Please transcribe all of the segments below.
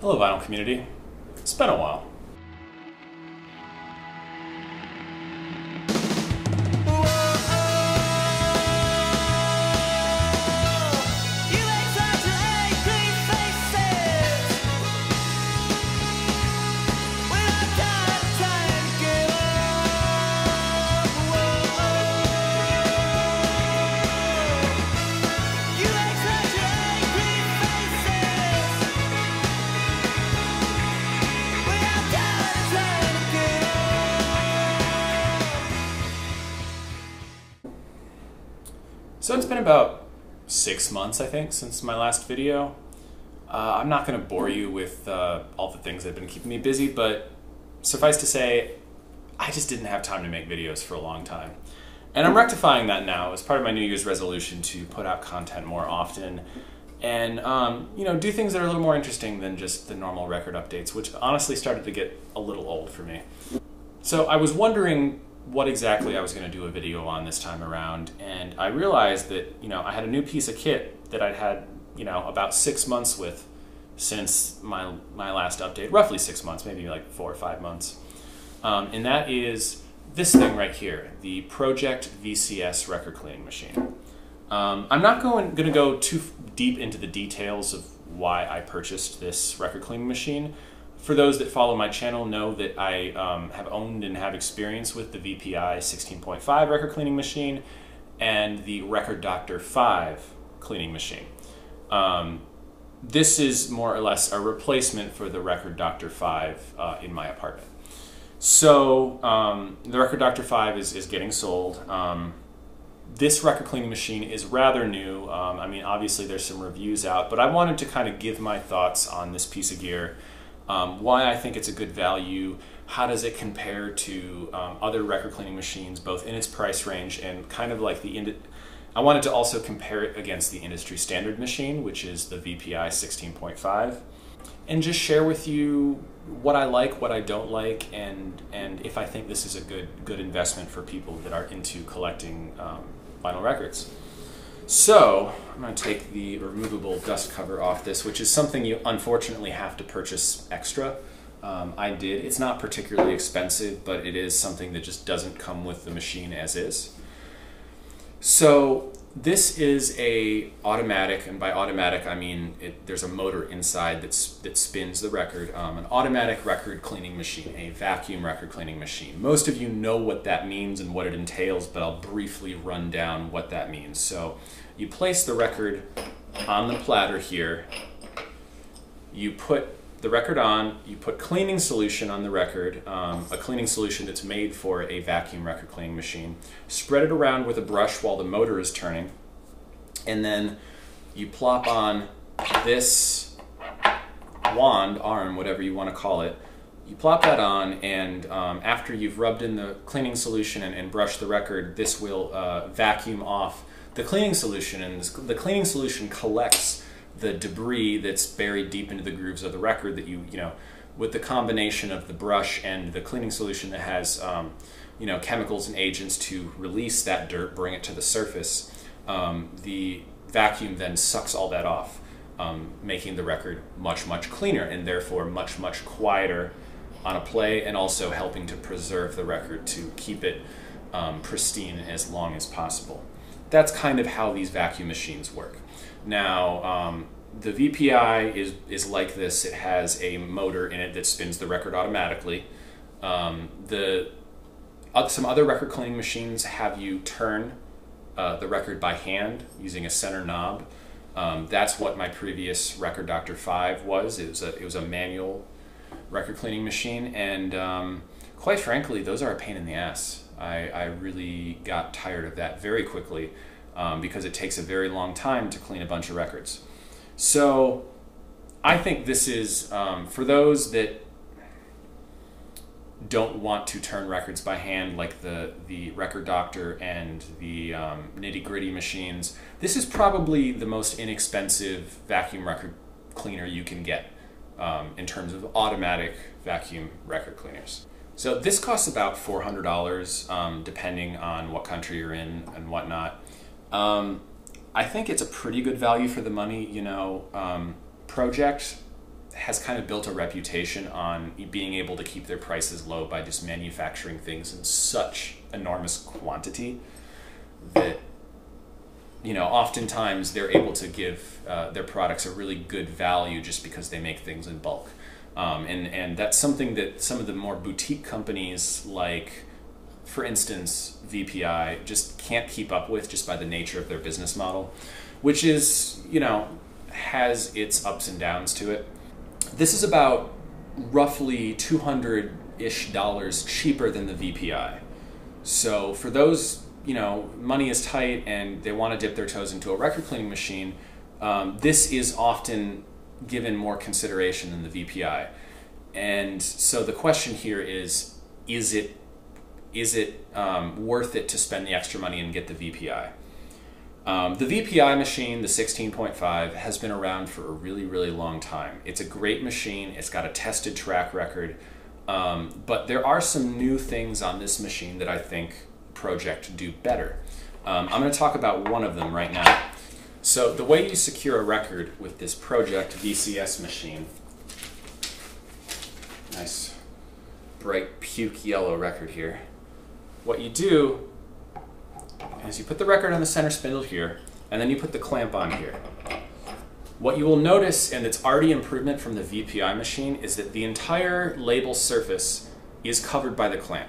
Hello vinyl community, it's been a while. So it's been about 6 months, I think, since my last video. I'm not going to bore you with all the things that have been keeping me busy, but suffice to say, I just didn't have time to make videos for a long time. And I'm rectifying that now as part of my New Year's resolution to put out content more often and do things that are a little more interesting than just the normal record updates, which honestly started to get a little old for me. So I was wondering what exactly I was going to do a video on this time around, and I realized that I had a new piece of kit that I'd had about 6 months with since my last update, roughly 6 months, maybe like 4 or 5 months, and that is this thing right here, the Pro-Ject VCS record cleaning machine. I'm not going to go too deep into the details of why I purchased this record cleaning machine. For those that follow my channel know that I have owned and have experience with the VPI 16.5 record cleaning machine and the Record Doctor 5 cleaning machine. This is more or less a replacement for the Record Doctor 5 in my apartment. So the Record Doctor 5 is getting sold. This record cleaning machine is rather new. I mean, obviously there's some reviews out, but I wanted to kind of give my thoughts on this piece of gear. Why I think it's a good value, how does it compare to other record cleaning machines, both in its price range and kind of like I wanted to also compare it against the industry standard machine, which is the VPI 16.5, and just share with you what I like, what I don't like, and if I think this is a good investment for people that are into collecting vinyl records. So I'm going to take the removable dust cover off this, which is something you unfortunately have to purchase extra. I did. It's not particularly expensive, but it is something that just doesn't come with the machine as is. So this is a automatic, and by automatic I mean there's a motor inside that spins the record. An automatic record cleaning machine, a vacuum record cleaning machine. Most of you know what that means and what it entails, but I'll briefly run down what that means. So you place the record on the platter here, you put the record on, you put cleaning solution on the record, a cleaning solution that's made for a vacuum record cleaning machine, spread it around with a brush while the motor is turning, and then you plop on this wand, arm, whatever you want to call it. You plop that on, and after you've rubbed in the cleaning solution and brushed the record, this will vacuum off the cleaning solution, and the cleaning solution collects the debris that's buried deep into the grooves of the record that with the combination of the brush and the cleaning solution that has chemicals and agents to release that dirt, bring it to the surface. The vacuum then sucks all that off, making the record much cleaner and therefore much quieter on a play, and also helping to preserve the record to keep it pristine as long as possible. That's kind of how these vacuum machines work. Now, the VPI is like this. It has a motor in it that spins the record automatically. Some other record cleaning machines have you turn the record by hand using a center knob. That's what my previous Record Doctor 5 was. It was a manual record cleaning machine, and quite frankly, those are a pain in the ass. I really got tired of that very quickly because it takes a very long time to clean a bunch of records. So I think this is, for those that don't want to turn records by hand like the Record Doctor and the Nitty Gritty machines, this is probably the most inexpensive vacuum record cleaner you can get in terms of automatic vacuum record cleaners. So this costs about $400 depending on what country you're in and whatnot. I think it's a pretty good value for the money. Pro-Ject has kind of built a reputation on being able to keep their prices low by just manufacturing things in such enormous quantity that, you know, oftentimes they're able to give their products a really good value just because they make things in bulk. And that's something that some of the more boutique companies, like, for instance, VPI, just can't keep up with just by the nature of their business model, which is, you know, has its ups and downs to it. This is about roughly $200-ish cheaper than the VPI. So for those, you know, money is tight and they want to dip their toes into a record cleaning machine, this is often given more consideration than the VPI. And so the question here is it worth it to spend the extra money and get the VPI? The VPI machine, the 16.5, has been around for a really, really long time. It's a great machine. It's got a tested track record. But there are some new things on this machine that I think Pro-Ject do better. I'm going to talk about one of them right now. So the way you secure a record with this Pro-Ject VCS machine, nice bright puke yellow record here, what you do is you put the record on the center spindle here, and then you put the clamp on here. What you will notice, and it's already improvement from the VPI machine, is that the entire label surface is covered by the clamp.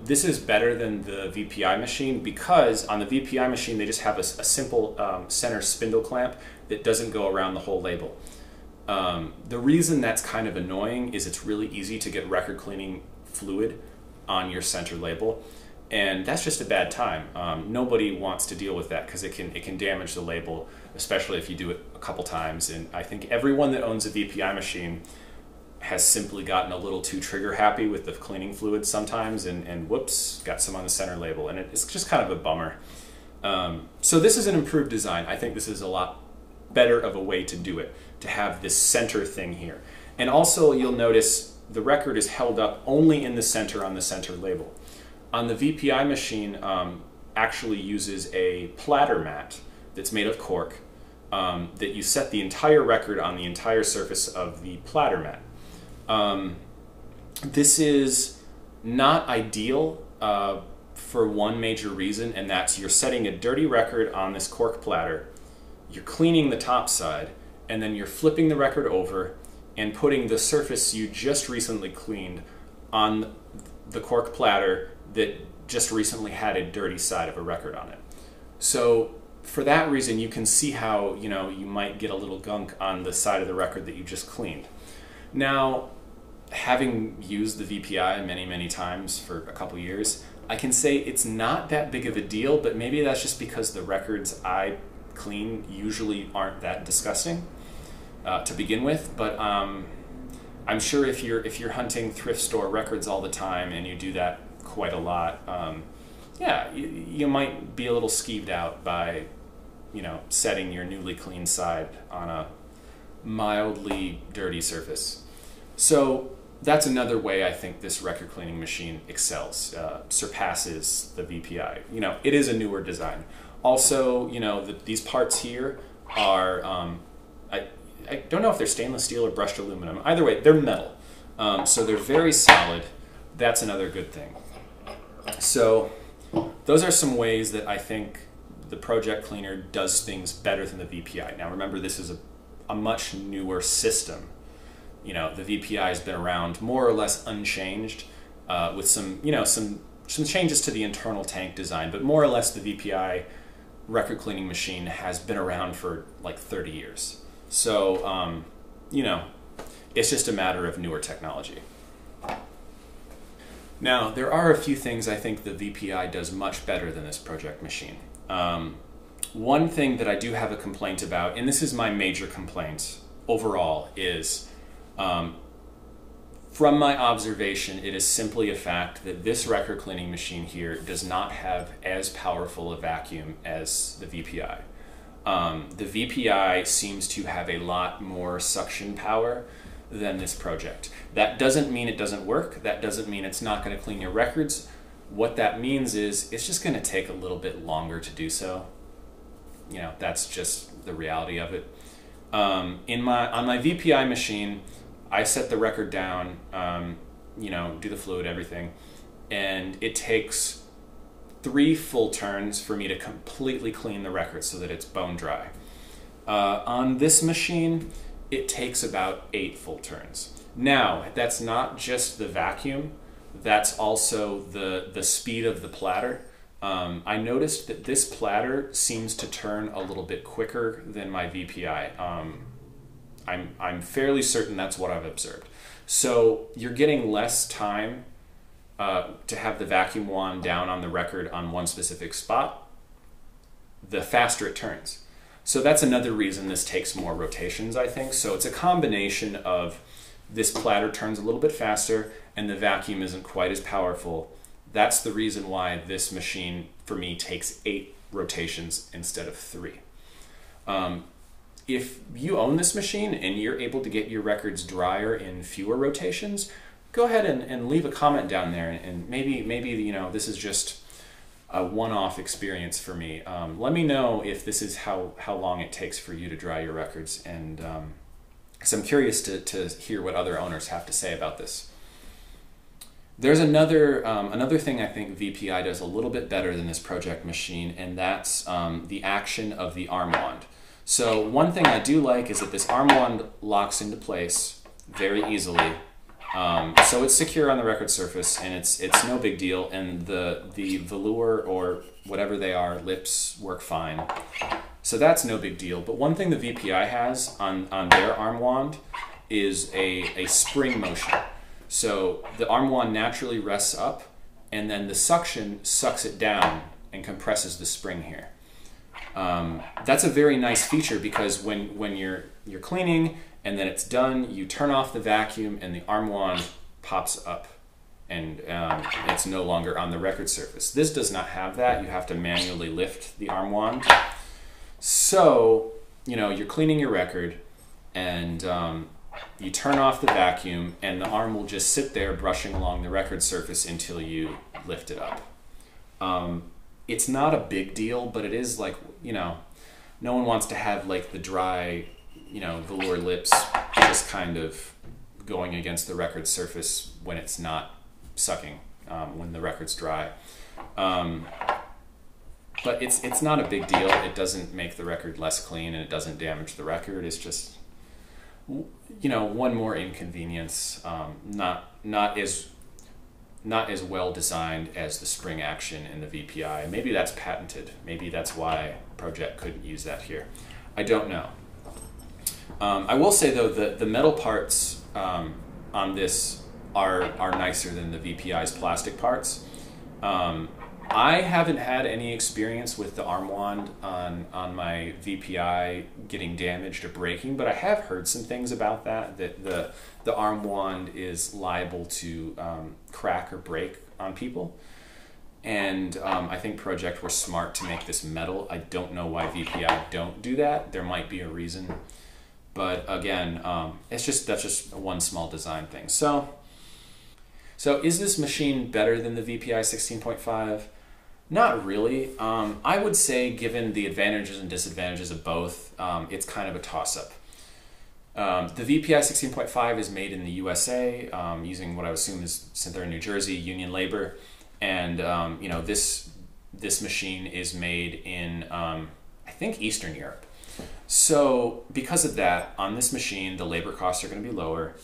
This is better than the VPI machine because on the VPI machine they just have a simple center spindle clamp that doesn't go around the whole label. The reason that's kind of annoying is it's really easy to get record cleaning fluid on your center label. And that's just a bad time. Nobody wants to deal with that because it can damage the label, especially if you do it a couple times. And I think everyone that owns a VPI machine has simply gotten a little too trigger happy with the cleaning fluid sometimes, and whoops, got some on the center label, and it's just kind of a bummer. So this is an improved design. I think this is a lot better of a way to do it, to have this center thing here. And also you'll notice the record is held up only in the center on the center label. On the VPI machine, actually uses a Platter Mat that's made of cork that you set the entire record on the entire surface of the Platter Mat. This is not ideal for one major reason, and that's you're setting a dirty record on this cork platter, you're cleaning the top side, and then you're flipping the record over and putting the surface you just recently cleaned on the cork platter that just recently had a dirty side of a record on it. So for that reason, you can see how, you know, you might get a little gunk on the side of the record that you just cleaned. Now, having used the VPI many, many times for a couple years, I can say it's not that big of a deal, but maybe that's just because the records I clean usually aren't that disgusting to begin with. But I'm sure if you're hunting thrift store records all the time and you do that quite a lot, yeah, you might be a little skeeved out by, you know, setting your newly cleaned side on a mildly dirty surface. So that's another way I think this record cleaning machine excels, surpasses the VPI. You know, it is a newer design. Also, you know, these parts here are, I don't know if they're stainless steel or brushed aluminum. Either way, they're metal. So they're very solid. That's another good thing. So those are some ways that I think the Pro-Ject cleaner does things better than the VPI. Now remember, this is a much newer system. You know, the VPI has been around more or less unchanged, with some, you know, some changes to the internal tank design, but more or less the VPI record cleaning machine has been around for like 30 years. So, you know, it's just a matter of newer technology. Now, there are a few things I think the VPI does much better than this Pro-Ject machine. One thing that I do have a complaint about, and this is my major complaint overall, is from my observation, it is simply a fact that this record cleaning machine here does not have as powerful a vacuum as the VPI. The VPI seems to have a lot more suction power than this Pro-Ject. That doesn't mean it doesn't work. That doesn't mean it's not going to clean your records. What that means is it's just going to take a little bit longer to do so. You know, that's just the reality of it. On my VPI machine, I set the record down, you know, do the fluid, everything, and it takes 3 full turns for me to completely clean the record so that it's bone dry. On this machine, it takes about 8 full turns. Now, that's not just the vacuum, that's also the speed of the platter. I noticed that this platter seems to turn a little bit quicker than my VPI. I'm fairly certain that's what I've observed. So you're getting less time to have the vacuum wand down on the record on one specific spot, the faster it turns. So that's another reason this takes more rotations, I think. So it's a combination of this platter turns a little bit faster and the vacuum isn't quite as powerful. That's the reason why this machine, for me, takes 8 rotations instead of 3. If you own this machine and you're able to get your records drier in fewer rotations, go ahead and leave a comment down there, and maybe you know, this is just a one-off experience for me. Let me know if this is how long it takes for you to dry your records, and because I'm curious to hear what other owners have to say about this. There's another thing I think VPI does a little bit better than this Pro-Ject machine, and that's the action of the arm wand. So one thing I do like is that this arm wand locks into place very easily. So it's secure on the record surface, and it's no big deal, and the velour or whatever they are, lips, work fine. So that's no big deal. But one thing the VPI has on their arm wand is a spring motion. So the arm wand naturally rests up, and then the suction sucks it down and compresses the spring here. That's a very nice feature, because when you're cleaning and then it's done, you turn off the vacuum and the arm wand pops up, and it's no longer on the record surface. This does not have that. You have to manually lift the arm wand. So, you know, you're cleaning your record and you turn off the vacuum and the arm will just sit there brushing along the record surface until you lift it up. It's not a big deal, but it is, like, you know, no one wants to have like the dry, you know, velour lips just kind of going against the record surface when it's not sucking, when the record's dry. But it's not a big deal. It doesn't make the record less clean, and it doesn't damage the record. It's just, you know, one more inconvenience. Not as well designed as the spring action in the VPI. Maybe that's patented. Maybe that's why Pro-Ject couldn't use that here. I don't know. I will say though that the metal parts on this are nicer than the VPI's plastic parts. I haven't had any experience with the arm wand on my VPI getting damaged or breaking, but I have heard some things about that the arm wand is liable to crack or break on people. And I think Pro-Ject were smart to make this metal. I don't know why VPI don't do that. There might be a reason. But again, that's just one small design thing. So is this machine better than the VPI 16.5? Not really. I would say, given the advantages and disadvantages of both, it's kind of a toss-up. The VPI 16.5 is made in the USA, using what I would assume is, since they're in New Jersey, union labor, and you know, this machine is made in I think Eastern Europe. So because of that, on this machine, the labor costs are going to be lower,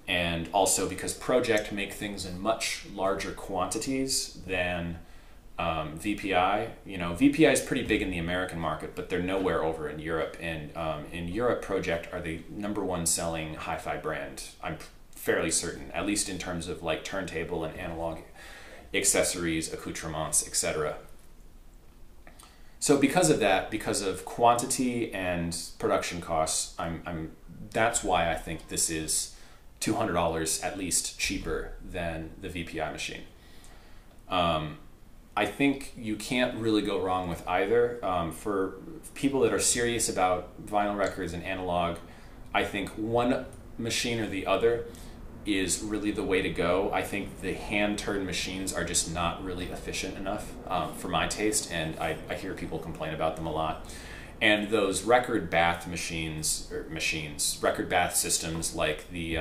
and also because Pro-Ject make things in much larger quantities than VPI. You know, VPI is pretty big in the American market, but they're nowhere over in Europe. And in Europe, Pro-Ject are the #1 selling hi-fi brand. I'm fairly certain, at least in terms of like turntable and analog accessories, accoutrements, etc. So because of that, because of quantity and production costs, that's why I think this is $200 at least cheaper than the VPI machine. I think you can't really go wrong with either. For people that are serious about vinyl records and analog, I think one machine or the other is really the way to go. I think the hand-turned machines are just not really efficient enough for my taste, and I hear people complain about them a lot. And those record bath record bath systems like the,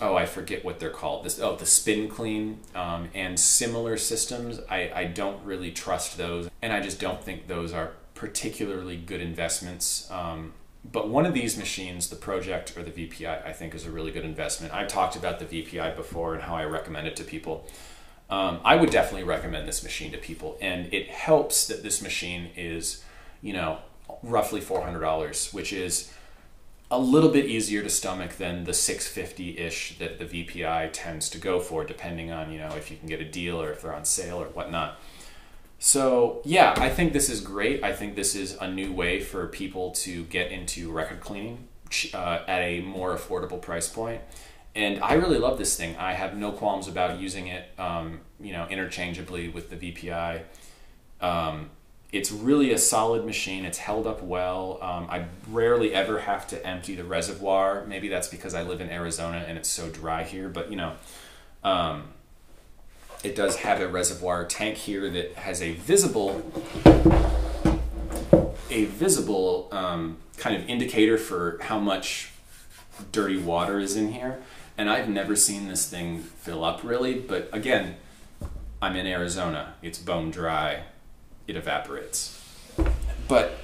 oh, I forget what they're called. The Spin Clean and similar systems, I don't really trust those. And I just don't think those are particularly good investments. But one of these machines, the Pro-Ject or the VPI, I think is a really good investment. I've talked about the VPI before and how I recommend it to people. I would definitely recommend this machine to people. And it helps that this machine is, you know, roughly $400, which is a little bit easier to stomach than the $650-ish that the VPI tends to go for, depending on, you know, if you can get a deal or if they're on sale or whatnot. So yeah, I think this is great. I think this is a new way for people to get into record cleaning at a more affordable price point. And I really love this thing. I have no qualms about using it, you know, interchangeably with the VPI. It's really a solid machine. It's held up well. I rarely ever have to empty the reservoir. Maybe that's because I live in Arizona and it's so dry here, but you know, it does have a reservoir tank here that has a visible kind of indicator for how much dirty water is in here. And I've never seen this thing fill up really, but again, I'm in Arizona. It's bone dry. It evaporates. But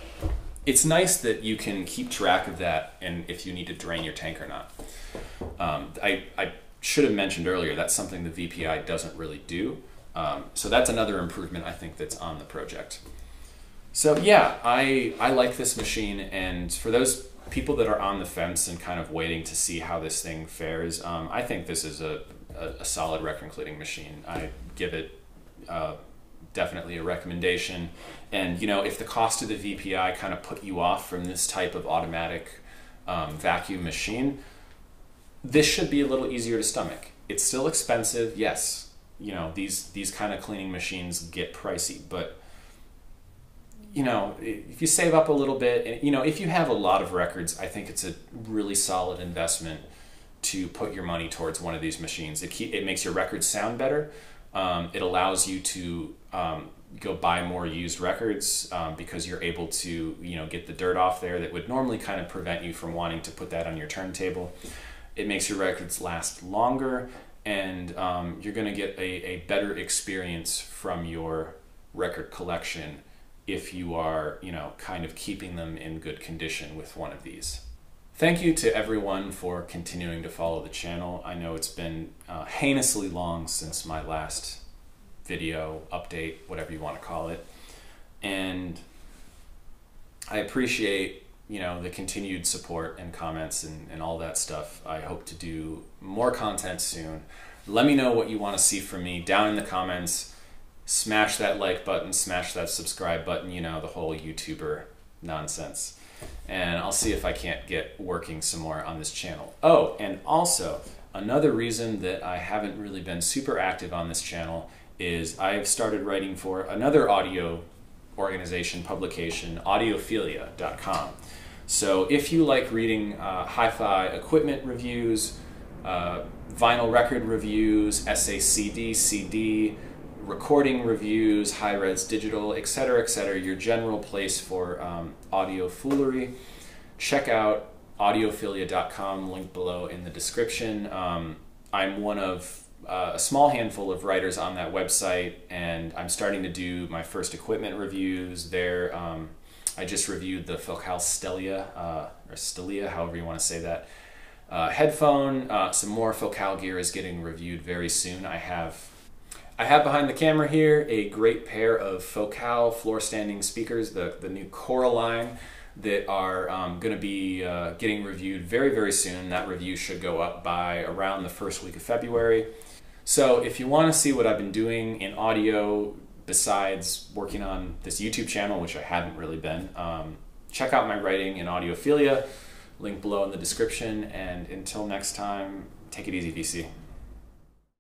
it's nice that you can keep track of that and if you need to drain your tank or not. I should have mentioned earlier, that's something the VPI doesn't really do. So that's another improvement I think that's on the Pro-Ject. So yeah, I like this machine, and for those people that are on the fence and kind of waiting to see how this thing fares, I think this is a solid record cleaning machine. I give it definitely a recommendation. And you know, if the cost of the VPI kind of put you off from this type of automatic vacuum machine, this should be a little easier to stomach. It's still expensive, yes. You know, these kind of cleaning machines get pricey, but you know, if you save up a little bit, and you know, if you have a lot of records, I think it's a really solid investment to put your money towards one of these machines. It makes your records sound better. It allows you to go buy more used records because you're able to, you know, get the dirt off there that would normally kind of prevent you from wanting to put that on your turntable. It makes your records last longer, and you're going to get a better experience from your record collection if you are, you know, kind of keeping them in good condition with one of these. Thank you to everyone for continuing to follow the channel. I know it's been heinously long since my last video, update, whatever you want to call it. And I appreciate, you know, the continued support and comments and all that stuff. I hope to do more content soon. Let me know what you want to see from me down in the comments. Smash that like button, smash that subscribe button, you know, the whole YouTuber nonsense. And I'll see if I can't get working some more on this channel. Oh, and also, another reason that I haven't really been super active on this channel is I've started writing for another audio organization, publication, audiophilia.com. So if you like reading hi-fi equipment reviews, vinyl record reviews, SACD, CD, recording reviews, high-res digital, etc., your general place for audio foolery, check out audiophilia.com, link below in the description. I'm one of a small handful of writers on that website, and I'm starting to do my first equipment reviews there. I just reviewed the Focal Stellia, or Stellia, however you want to say that, headphone. Some more Focal gear is getting reviewed very soon. I have behind the camera here a great pair of Focal floor standing speakers, the new Coraline, that are going to be getting reviewed very, very soon. That review should go up by around the first week of February. So if you want to see what I've been doing in audio besides working on this YouTube channel, which I haven't really been, check out my writing in Audiophilia, link below in the description. And until next time, take it easy, VC.